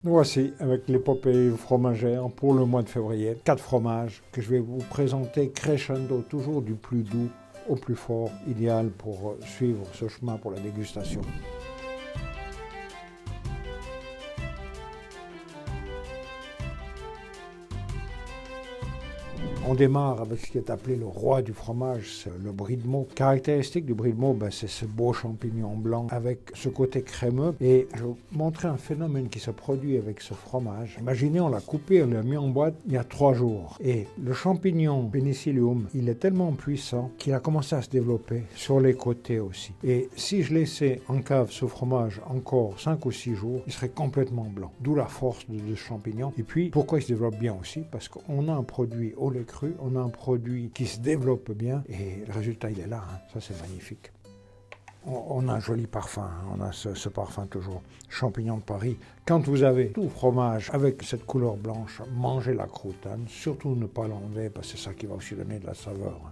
Nous voici avec l'épopée fromagère pour le mois de février. 4 fromages que je vais vous présenter crescendo, toujours du plus doux au plus fort, idéal pour suivre ce chemin pour la dégustation. On démarre avec ce qui est appelé le roi du fromage, c'est le brie de Meaux. Caractéristique du brie de Meaux, c'est ce beau champignon blanc avec ce côté crémeux. Et je vais vous montrer un phénomène qui se produit avec ce fromage. Imaginez, on l'a coupé, on l'a mis en boîte il y a 3 jours. Et le champignon Penicillium, il est tellement puissant qu'il a commencé à se développer sur les côtés aussi. Et si je laissais en cave ce fromage encore 5 ou 6 jours, il serait complètement blanc. D'où la force de ce champignon. Et puis, pourquoi il se développe bien aussi? Parce qu'on a un produit au lait cru, on a un produit qui se développe bien et le résultat il est là, ça c'est magnifique. On a un joli parfum, on a ce parfum toujours, champignon de Paris. Quand vous avez tout fromage avec cette couleur blanche, mangez la croûte, surtout ne pas l'enlever parce que c'est ça qui va aussi donner de la saveur.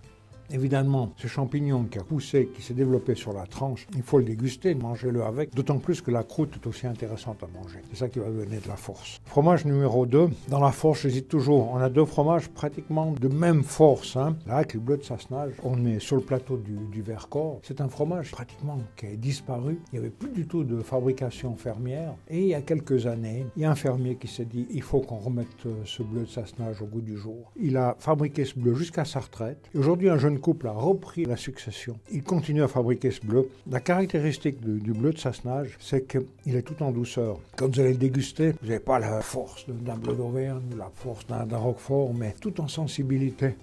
Évidemment, ce champignon qui a poussé, qui s'est développé sur la tranche, il faut le déguster, mangez-le avec, d'autant plus que la croûte est aussi intéressante à manger. C'est ça qui va donner de la force. Fromage numéro 2, dans la force, j'hésite toujours. On a 2 fromages pratiquement de même force. Là, avec le bleu de Sassenage, on est sur le plateau du Vercors. C'est un fromage pratiquement qui a disparu. Il n'y avait plus du tout de fabrication fermière. Et il y a quelques années, il y a un fermier qui s'est dit, il faut qu'on remette ce bleu de Sassenage au goût du jour. Il a fabriqué ce bleu jusqu'à sa retraite. Et aujourd'hui, un jeune couple a repris la succession. Il continue à fabriquer ce bleu. La caractéristique du bleu de Sassenage, c'est qu'il est tout en douceur. Quand vous allez le déguster, vous n'avez pas la force d'un bleu d'Auvergne, la force d'un Roquefort, mais tout en sensibilité.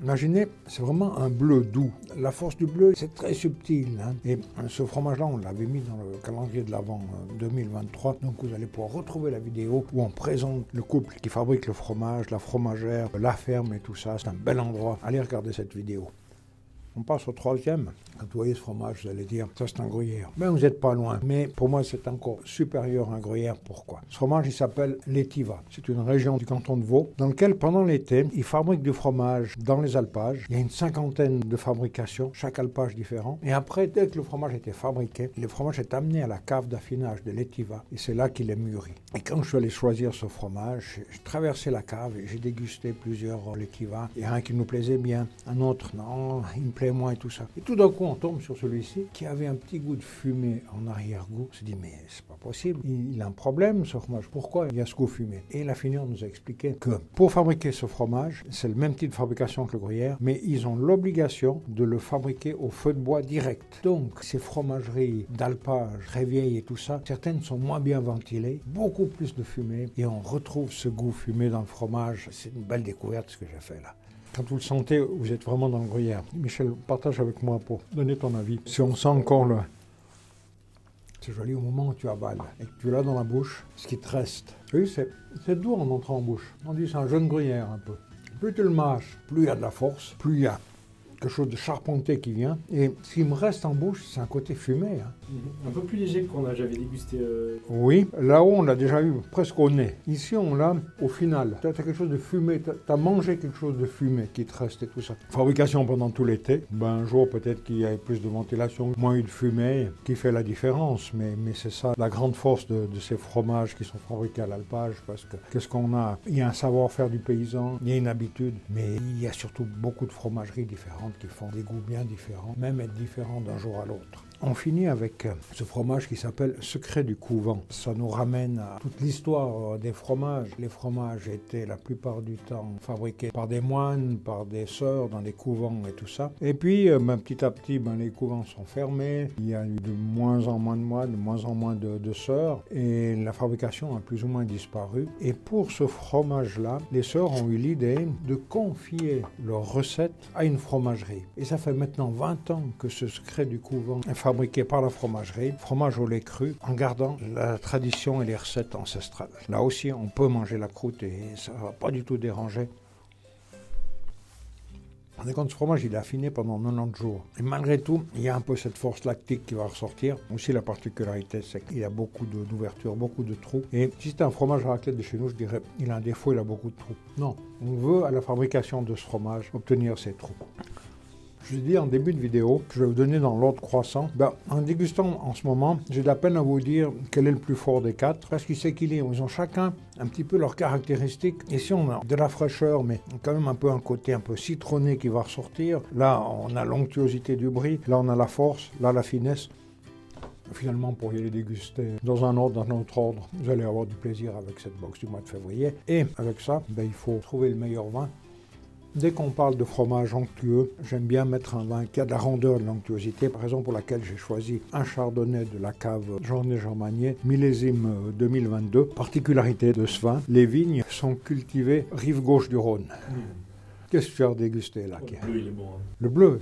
Imaginez, c'est vraiment un bleu doux. La force du bleu, c'est très subtil. Et ce fromage-là, on l'avait mis dans le calendrier de l'Avent 2023. Donc vous allez pouvoir retrouver la vidéo où on présente le couple qui fabrique le fromage, la fromagère, la ferme et tout ça. C'est un bel endroit. Allez regarder cette vidéo. On passe au 3e. Quand vous voyez ce fromage, vous allez dire, ça c'est un gruyère. Ben vous n'êtes pas loin, mais pour moi c'est encore supérieur à un gruyère. Pourquoi? Ce fromage, il s'appelle l'Étiva. C'est une région du canton de Vaud, dans laquelle pendant l'été, ils fabriquent du fromage dans les alpages. Il y a une 50aine de fabrications, chaque alpage différent. Et après, dès que le fromage était fabriqué, le fromage est amené à la cave d'affinage de l'Étiva. Et c'est là qu'il est mûri. Et quand je suis allé choisir ce fromage, j'ai traversé la cave et j'ai dégusté plusieurs l'Étiva. Il y a un qui nous plaisait bien, un autre, non, il me plaît moins et tout ça. Et tout d'un coup, on tombe sur celui-ci qui avait un petit goût de fumée en arrière-goût. On se dit, mais c'est pas possible. Il a un problème, ce fromage. Pourquoi il y a ce goût fumé? Et l'affineur nous a expliqué que pour fabriquer ce fromage, c'est le même type de fabrication que le gruyère, mais ils ont l'obligation de le fabriquer au feu de bois direct. Donc, ces fromageries d'alpage très vieilles et tout ça, certaines sont moins bien ventilées, beaucoup plus de fumée, et on retrouve ce goût fumé dans le fromage. C'est une belle découverte ce que j'ai fait là. Quand vous le sentez, vous êtes vraiment dans le gruyère. Michel, partage avec moi pour donner ton avis. Si on sent encore le... C'est joli au moment où tu avales et que tu l'as dans la bouche, ce qui te reste. Oui, c'est doux en entrant en bouche. On dit c'est un jeune gruyère un peu. Plus tu le mâches, plus il y a de la force, plus il y a quelque chose de charpenté qui vient. Et ce qui me reste en bouche, c'est un côté fumé. Un peu plus léger que qu'on a j'avais dégusté. Oui, là-haut, on l'a déjà eu presque au nez. Ici, on l'a au final. Tu as quelque chose de fumé, tu as mangé quelque chose de fumé qui te reste et tout ça. Fabrication pendant tout l'été. Un jour, peut-être qu'il y a plus de ventilation, moins eu de fumée, qui fait la différence. Mais c'est ça, la grande force de ces fromages qui sont fabriqués à l'alpage. Parce que qu'est-ce qu'on a? Il y a un savoir-faire du paysan, il y a une habitude, mais il y a surtout beaucoup de fromageries différentes qui font des goûts bien différents, même être différents d'un jour à l'autre. On finit avec ce fromage qui s'appelle Secret du Couvent. Ça nous ramène à toute l'histoire des fromages. Les fromages étaient la plupart du temps fabriqués par des moines, par des sœurs dans des couvents et tout ça. Et puis petit à petit, les couvents sont fermés. Il y a eu de moins en moins de moines, de moins en moins de sœurs. Et la fabrication a plus ou moins disparu. Et pour ce fromage-là, les sœurs ont eu l'idée de confier leur recette à une fromagerie. Et ça fait maintenant 20 ans que ce Secret du Couvent est fabriqué par la fromagerie, fromage au lait cru, en gardant la tradition et les recettes ancestrales. Là aussi, on peut manger la croûte et ça ne va pas du tout déranger. On est compte, ce fromage, il est affiné pendant 90 jours. Et malgré tout, il y a un peu cette force lactique qui va ressortir. Aussi, la particularité, c'est qu'il y a beaucoup d'ouvertures, beaucoup de trous. Et si c'était un fromage à raclette de chez nous, je dirais, il a un défaut, il a beaucoup de trous. Non, on veut, à la fabrication de ce fromage, obtenir ces trous. Je vous ai dit en début de vidéo que je vais vous donner dans l'ordre croissant. En dégustant en ce moment, j'ai de la peine à vous dire quel est le plus fort des quatre parce qu'ils s'équilibrent. Ils ont chacun un petit peu leurs caractéristiques. Ici, on a de la fraîcheur, mais quand même un côté un peu citronné qui va ressortir. Là, on a l'onctuosité du brie. Là, on a la force. Là, la finesse. Finalement, vous pourriez les déguster dans un autre ordre. Vous allez avoir du plaisir avec cette box du mois de février. Et avec ça, il faut trouver le meilleur vin. Dès qu'on parle de fromage onctueux, j'aime bien mettre un vin qui a de la rondeur, de l'onctuosité, raison pour laquelle j'ai choisi un chardonnay de la cave Jean Magnier, millésime 2022. Particularité de ce vin, les vignes sont cultivées rive gauche du Rhône. Qu'est-ce que tu as dégusté là? Le bleu, il est bon. Hein. Le bleu,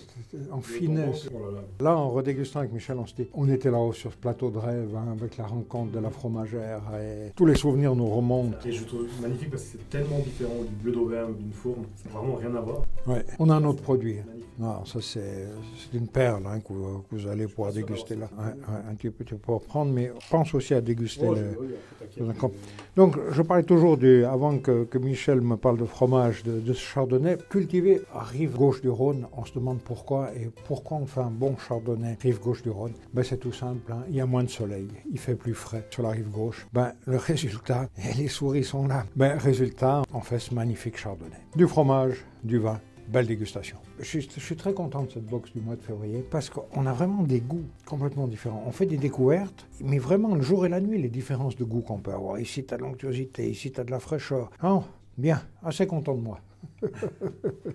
en finesse. Oh là là. Là, en redégustant avec Michel, on était là-haut sur ce plateau de rêve, avec la rencontre de la fromagère, et tous les souvenirs nous remontent. Et je trouve magnifique parce que c'est tellement différent du bleu d'Auvergne ou d'une fourme, c'est vraiment rien à voir. Ouais. On a un autre produit. Non, ça c'est une perle que vous allez pouvoir déguster là. Un petit peu pour prendre, mais pense aussi à déguster Donc, je parlais toujours, avant que Michel me parle de fromage, de ce chardonnay, cultivé à rive gauche du Rhône. On se demande pourquoi, et pourquoi on fait un bon chardonnay rive gauche du Rhône. C'est tout simple, il y a moins de soleil, il fait plus frais sur la rive gauche. Le résultat, et les souris sont là, résultat, on fait ce magnifique chardonnay. Du fromage, du vin. Belle dégustation. Je suis très content de cette box du mois de février parce qu'on a vraiment des goûts complètement différents. On fait des découvertes, mais vraiment le jour et la nuit, les différences de goût qu'on peut avoir. Ici, tu as de l'onctuosité, ici, tu as de la fraîcheur. Bien, assez content de moi.